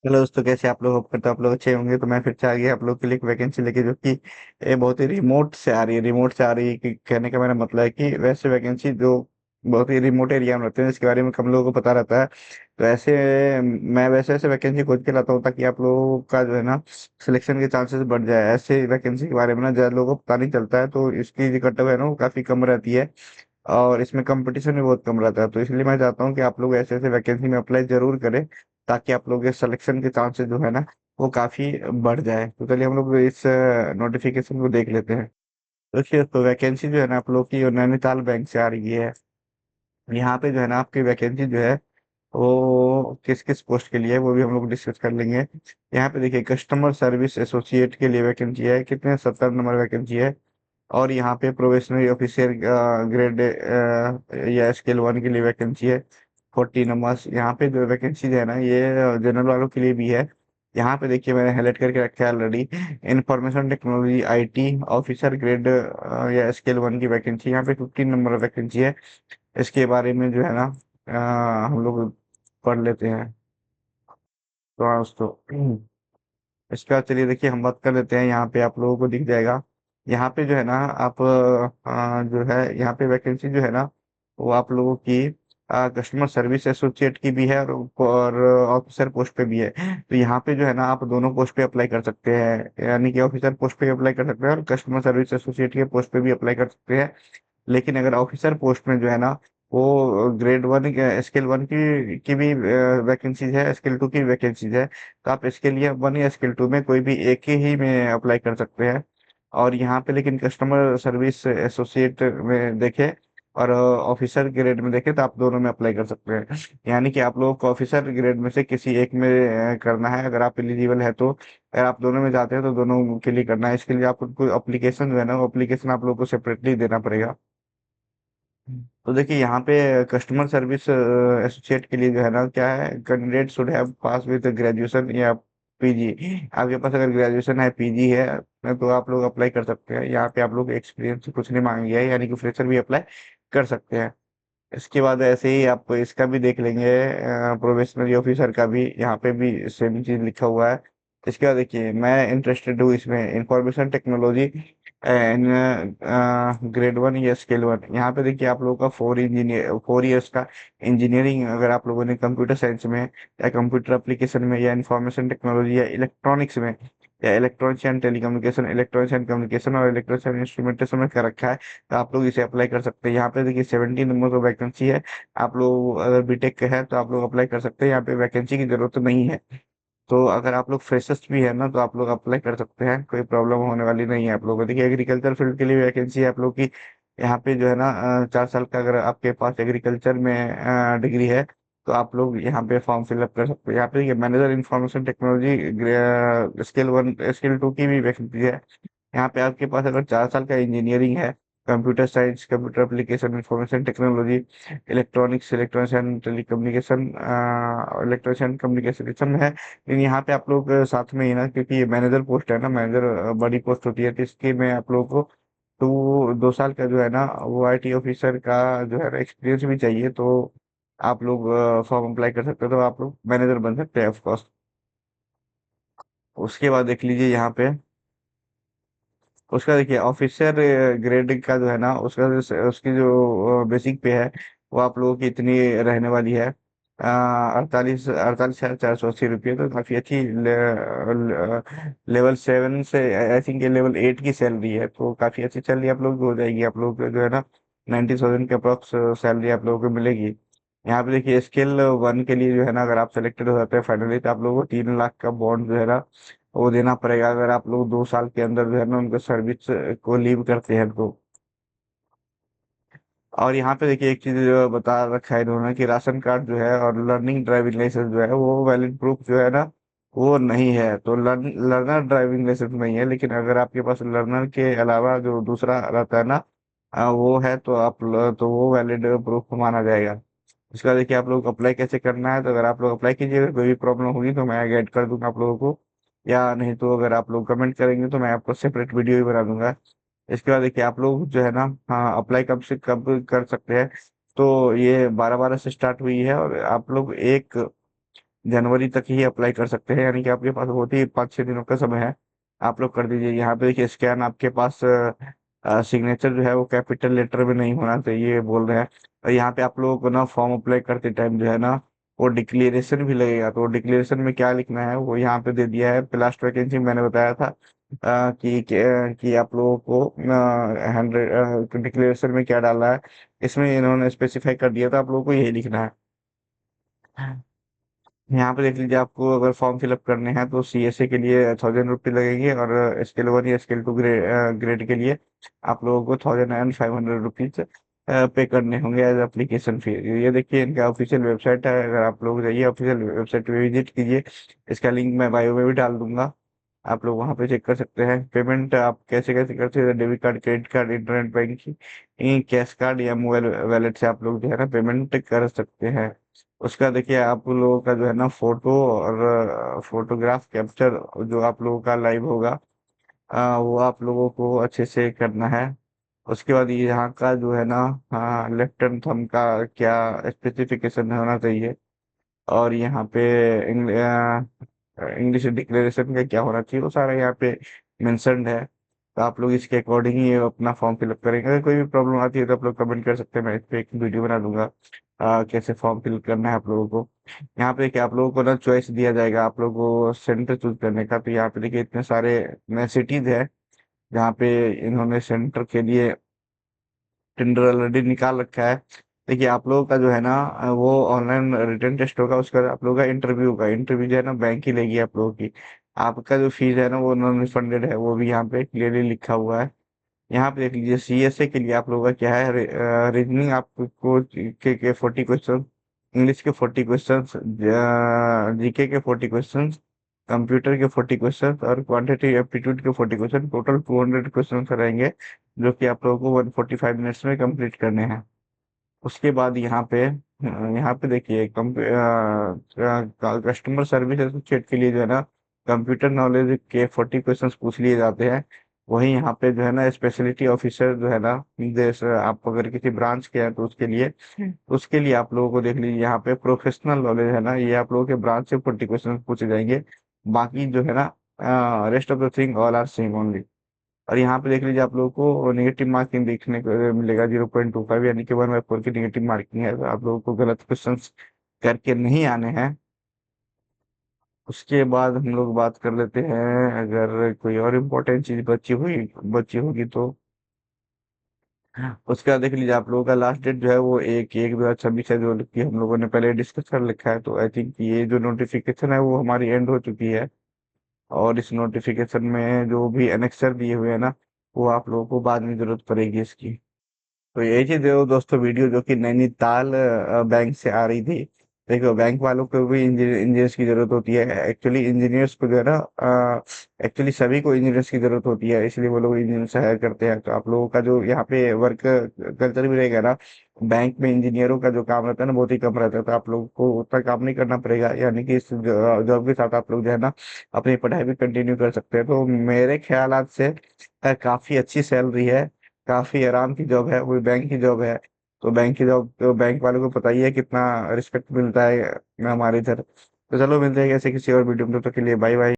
Hello दोस्तों, कैसे आप लोग? होप करते हो आप लोग अच्छे होंगे। तो मैं फिर से आ गया आप लोग के लिए एक वैकेंसी लेके, जो कि ये बहुत ही रिमोट से आ रही है। रिमोट से आ रही है कि कहने का मेरा मतलब है कि वैसे वैकेंसी जो बहुत ही रिमोट एरिया में रहते हैं, जिसके बारे में कम लोगों को पता रहता है। तो ऐसे मैं वैसे ऐसे वैकेंसी खोज के लाता हूँ ताकि आप लोगों का जो है ना सिलेक्शन के चांसेस बढ़ जाए। ऐसे वैकेंसी के बारे में ना ज़्यादा लोगों को पता नहीं चलता है, तो इसकी जो कट ऑफ है ना वो काफ़ी कम रहती है। और इसमें कंपटीशन भी बहुत कम रहता है, तो इसलिए मैं चाहता हूँ कि आप लोग ऐसे ऐसे वैकेंसी में अप्लाई जरूर करें, ताकि आप लोग के सिलेक्शन के चांसेस जो है ना वो काफी बढ़ जाए। तो चलिए हम लोग इस नोटिफिकेशन को देख लेते हैं। देखिए, तो वैकेंसी जो है ना आप लोग की नैनीताल बैंक से आ रही है। यहाँ पे जो है ना आपकी वैकेंसी जो है वो किस किस पोस्ट के लिए है वो भी हम लोग डिस्कस कर लेंगे। यहाँ पे देखिए, कस्टमर सर्विस एसोसिएट के लिए वैकेंसी है, कितने 70 नंबर वैकेंसी है। और यहाँ पे प्रोबेशनरी ऑफिसर ग्रेड या स्केल 1 के लिए वैकेंसी है, 40 नंबर्स। यहाँ पे जो वैकेंसी है ना ये जनरल वालों के लिए भी है। यहाँ पे देखिए, मैंने हाईलाइट करके रखा है already. Information technology IT officer grade या स्केल 1 की वैकेंसी, यहाँ पे 15 नंबर वैकेंसी है। इसके बारे में जो है ना हम लोग पढ़ लेते हैं। तो हाँ दोस्तों, इसका चलिए देखिए हम बात कर लेते हैं। यहाँ पे आप लोगों को दिख जाएगा। यहाँ पे जो है ना आप जो है यहाँ पे वैकेंसी जो है ना वो आप लोगों की कस्टमर सर्विस एसोसिएट की भी है, और ऑफिसर पोस्ट पे भी है। तो यहाँ पे जो है ना आप दोनों पोस्ट पे अप्लाई कर सकते हैं, यानी कि ऑफिसर पोस्ट पे अप्लाई कर सकते हैं और कस्टमर सर्विस एसोसिएट के पोस्ट पे भी अप्लाई कर सकते हैं। लेकिन अगर ऑफिसर पोस्ट में जो है ना वो ग्रेड 1 स्केल 1 की भी वैकेंसीज है, स्केल 2 की वैकेंसीज है। तो आप इसके लिए 1 या स्केल 2 में कोई भी एक ही में अप्लाई कर सकते हैं। और यहाँ पे लेकिन कस्टमर सर्विस एसोसिएट में देखें और ऑफिसर ग्रेड में देखें तो आप दोनों में अप्लाई कर सकते हैं। यानी कि आप लोगों को ऑफिसर ग्रेड में से किसी एक में करना है, अगर आप एलिजिबल है तो। अगर आप दोनों में जाते हैं तो दोनों के लिए करना है। इसके लिए आपको एप्लीकेशन जो है ना वो एप्लीकेशन आप लोगों को सेपरेटली देना पड़ेगा। तो देखिए, यहाँ पे कस्टमर सर्विस एसोसिएट के लिए जो है ना क्या है, candidate should have pass with graduation या पीजी। आपके पास अगर ग्रेजुएशन है, पीजी है, तो आप लोग अप्लाई कर सकते हैं। यहाँ पे आप लोग एक्सपीरियंस कुछ नहीं मांगा गया है, यानी कि फ्रेशर भी अप्लाई कर सकते हैं। इसके बाद ऐसे ही आप इसका भी देख लेंगे, प्रोबेशनरी ऑफिसर का भी यहाँ पे भी सेम चीज लिखा हुआ है। इसके बाद देखिए, मैं इंटरेस्टेड हूँ इसमें इंफॉर्मेशन टेक्नोलॉजी एंड ग्रेड 1 या स्केल 1। यहाँ पे देखिए आप लोगों का 4 ईयर्स का इंजीनियरिंग, अगर आप लोगों ने कंप्यूटर साइंस में या कंप्यूटर एप्लीकेशन में या इंफॉर्मेशन टेक्नोलॉजी या इलेक्ट्रॉनिक्स में या electronics and telecommunication, electronics and communication और इलेक्ट्रॉनिक्स एंड इंस्ट्रूमेंटेशन में कर रखा है, तो आप लोग इसे अप्लाई कर सकते हैं। यहाँ पे देखिए 17 नंबर का वैकेंसी है। आप लोग अगर बीटेक के हैं तो आप लोग अप्लाई कर सकते हैं, यहाँ पे वैकेंसी की जरूरत नहीं है। तो अगर आप लोग फ्रेशर्स भी है ना तो आप लोग अप्लाई कर सकते हैं, कोई प्रॉब्लम होने वाली नहीं है आप लोगों को। देखिए, एग्रीकल्चर फील्ड के लिए वैकेंसी है आप लोग की। यहाँ पे जो है ना 4 साल का अगर आपके पास एग्रीकल्चर में डिग्री है तो आप लोग यहाँ पे फॉर्म फिलअप कर सकते हैं। यहाँ पे देखिए, मैनेजर इंफॉर्मेशन टेक्नोलॉजी स्केल 2 की भी वैकेंसी है। यहाँ पे आपके पास अगर 4 साल का इंजीनियरिंग है, computer science, computer application, information technology, electronics and telecommunication, electronics and communication है। लेकिन यहाँ पे आप लोग साथ में ही ना, क्योंकि ये मैनेजर पोस्ट है ना, मैनेजर बड़ी पोस्ट होती है, तो इसके में आप लोगों को 2 साल का जो है ना वो आईटी ऑफिसर का जो है ना एक्सपीरियंस भी चाहिए। तो आप लोग फॉर्म अप्लाई कर सकते हो, तो आप लोग मैनेजर बन सकते हैं ऑफकोर्स। उसके बाद देख लीजिए यहाँ पे, उसका देखिए ऑफिसर ग्रेड का जो है ना उसका उसकी जो बेसिक पे है वो आप लोगों की इतनी रहने वाली है, 48,48,480 रुपये। तो काफ़ी अच्छी लेवल 7 से आई थिंक ये लेवल 8 की सैलरी है, तो काफ़ी अच्छी सैलरी आप लोग को हो जाएगी। आप लोग को जो है ना 90,000 के अप्रॉक्स सैलरी आप लोगों को मिलेगी। यहाँ पे देखिए, स्केल 1 के लिए जो है ना अगर आप सेलेक्टेड हो जाते हैं फाइनली, तो आप लोगों को 3 लाख का बॉन्ड जो है ना वो देना पड़ेगा, अगर आप लोग 2 साल के अंदर जो है ना उनको सर्विस को लीव करते हैं तो। और यहाँ पे देखिए एक चीज जो बता रखा है इन्होंने कि राशन कार्ड जो है और लर्निंग ड्राइविंग लाइसेंस जो है वो वैलिड प्रूफ जो है ना वो नहीं है। तो लर्नर ड्राइविंग लाइसेंस नहीं है, लेकिन अगर आपके पास लर्नर के अलावा जो दूसरा रहता है ना वो है तो तो वो वैलिड प्रूफ माना जाएगा। इसका देखिए आप लोग अप्लाई कैसे करना है। तो अगर आप लोग अप्लाई कीजिएगा, कोई भी प्रॉब्लम होगी तो मैं गाइड कर दूंगा आप लोगों को, या नहीं तो अगर आप लोग कमेंट करेंगे तो मैं आपको सेपरेट वीडियो भी बना दूंगा। इसके बाद देखिए आप लोग जो है ना, हाँ, अप्लाई कब से कब कर सकते हैं। तो ये 12/12 से स्टार्ट हुई है और आप लोग जनवरी तक ही अप्लाई कर सकते हैं, यानी कि आपके पास बहुत ही 5-6 दिनों का समय है। आप लोग कर दीजिए। यहाँ पे देखिए स्कैन आपके पास सिग्नेचर जो है वो कैपिटल लेटर में नहीं होना चाहिए बोल रहे हैं। और यहाँ पे आप लोगों को ना फॉर्म अप्लाई करते टाइम जो है ना वो डिक्लेरेशन भी लगेगा, तो डिक्लेरेशन में क्या लिखना है वो यहाँ पे दे दिया है। लास्ट वैकेंसी मैंने बताया था कि आप लोगों को डिक्लेरेशन में क्या डालना है, इसमें इन्होंने स्पेसिफाई कर दिया था, आप लोगों को यही लिखना है। यहाँ पे देख लीजिए, आपको अगर फॉर्म फिलअप करने हैं तो सीएसए के लिए 1000 रुपये लगेंगे, और स्केल 1 या स्केल 2 ग्रेड के लिए आप लोगों को 1500 रुपीज पे करने होंगे एज एप्लीकेशन फी। ये देखिए इनका ऑफिशियल वेबसाइट है, अगर आप लोग जाइए ऑफिशियल वेबसाइट पे विजिट कीजिए। इसका लिंक मैं बायो में भी डाल दूंगा, आप लोग वहाँ पे चेक कर सकते हैं। पेमेंट आप कैसे कैसे करते हैं, debit card, credit card, internet banking, cash card या मोबाइल वैलेट से आप लोग जो है ना पेमेंट कर सकते हैं। उसका देखिए आप लोगों का जो है ना फोटो और फोटोग्राफ कैप्चर जो आप लोगों का लाइव होगा, वो आप लोगों को अच्छे से करना है। उसके बाद ये यहाँ का जो है ना लेफ्ट हैंड थंब का क्या स्पेसिफिकेशन होना चाहिए, और यहाँ पे इंग्लिश डिक्लेरेशन का क्या होना चाहिए, वो सारा यहाँ पे मेंशन्ड है। तो आप लोग इसके अकॉर्डिंग ही अपना फॉर्म फिलअप करेंगे। अगर कोई भी प्रॉब्लम आती है तो आप लोग कमेंट कर सकते हैं, मैं इस पे एक वीडियो बना दूंगा कैसे फॉर्म फिल करना है आप लोगों को। यहाँ पे क्या आप लोगों को ना चॉइस दिया जाएगा आप लोगों को सेंटर चूज करने का। तो यहाँ पे देखिए इतने सारे सिटीज है जहाँ पे इन्होंने सेंटर के लिए टेंडर ऑलरेडी निकाल रखा है। देखिए आप लोगों का जो है ना वो ऑनलाइन रिटर्न टेस्ट होगा, उसका आप लोगों का इंटरव्यू होगा। इंटरव्यू जो है ना बैंक ही लेगी आप लोगों की। आपका जो फीस है ना वो नॉन रिफंडेड है, वो भी यहाँ पे क्लियरली लिखा हुआ है। यहाँ पे देख लीजिए सीएसए के लिए आप लोगों का क्या है, रीजनिंग आपको के 40 क्वेश्चन, इंग्लिश के 40 क्वेश्चन, जीके के 40 क्वेश्चन, कंप्यूटर के 40 क्वेश्चन, और क्वांटिटेटिव एप्टीट्यूड के 40 क्वेश्चन, टोटल 200 क्वेश्चन रहेंगे, जो कि आप लोगों को 145 मिनट्स में कंप्लीट करने हैं। उसके बाद यहाँ पे देखिए कस्टमर सर्विस एसोसिएट के लिए जो है ना कंप्यूटर नॉलेज के 40 क्वेश्चंस पूछ लिए जाते हैं। वहीं यहाँ पे जो है ना स्पेशलिटी ऑफिसर जो है ना, जैसे आप अगर किसी ब्रांच के हैं तो उसके लिए आप लोगों को देख लीजिए, यहाँ पे प्रोफेशनल नॉलेज है ना, ये आप लोगों के ब्रांच से 40 क्वेश्चन पूछे जाएंगे। बाकी जो है ना rest of the thing all are same only. और यहाँ पे देख लीजिए आप लोगों को नेगेटिव मार्किंग देखने को मिलेगा 0.25, यानी कि 1/4 की नेगेटिव मार्किंग है। तो आप लोगों को गलत क्वेश्चन करके नहीं आने हैं। उसके बाद हम लोग बात कर लेते हैं, अगर कोई और इम्पोर्टेंट चीज बची होगी तो उसका देख लीजिए। आप लोगों का लास्ट डेट जो है वो 1/1/2026 है, जो कि हम लोगों ने पहले डिस्कस कर लिखा है। तो आई थिंक ये जो नोटिफिकेशन है वो हमारी एंड हो चुकी है। और इस नोटिफिकेशन में जो भी एनेक्सर दिए हुए हैं ना, वो आप लोगों को बाद में जरूरत पड़ेगी इसकी। तो यही चीज है वो दोस्तों, वीडियो जो कि नैनीताल बैंक से आ रही थी। देखो बैंक वालों को भी इंजीनियर्स की जरूरत होती है, एक्चुअली इंजीनियर्स को जो है ना एक्चुअली सभी को इंजीनियर्स की जरूरत होती है, इसलिए वो लोग इंजीनियर्स हायर करते हैं। तो आप लोगों का जो यहाँ पे वर्क कल्चर भी रहेगा ना, बैंक में इंजीनियरों का जो काम रहता है ना बहुत ही कम रहता है, तो आप लोगों को उतना काम नहीं करना पड़ेगा। यानी कि इस जॉब के साथ आप लोग जो है ना अपनी पढ़ाई भी कंटिन्यू कर सकते हैं। तो मेरे ख्यालात से काफी अच्छी सैलरी है, काफी आराम की जॉब है, वो बैंक की जॉब है। तो बैंक की जॉब तो बैंक वालों को पता ही है कितना रिस्पेक्ट मिलता है हमारे इधर। तो चलो मिलते हैं ऐसे किसी और वीडियो में, तब तक के लिए बाय बाय।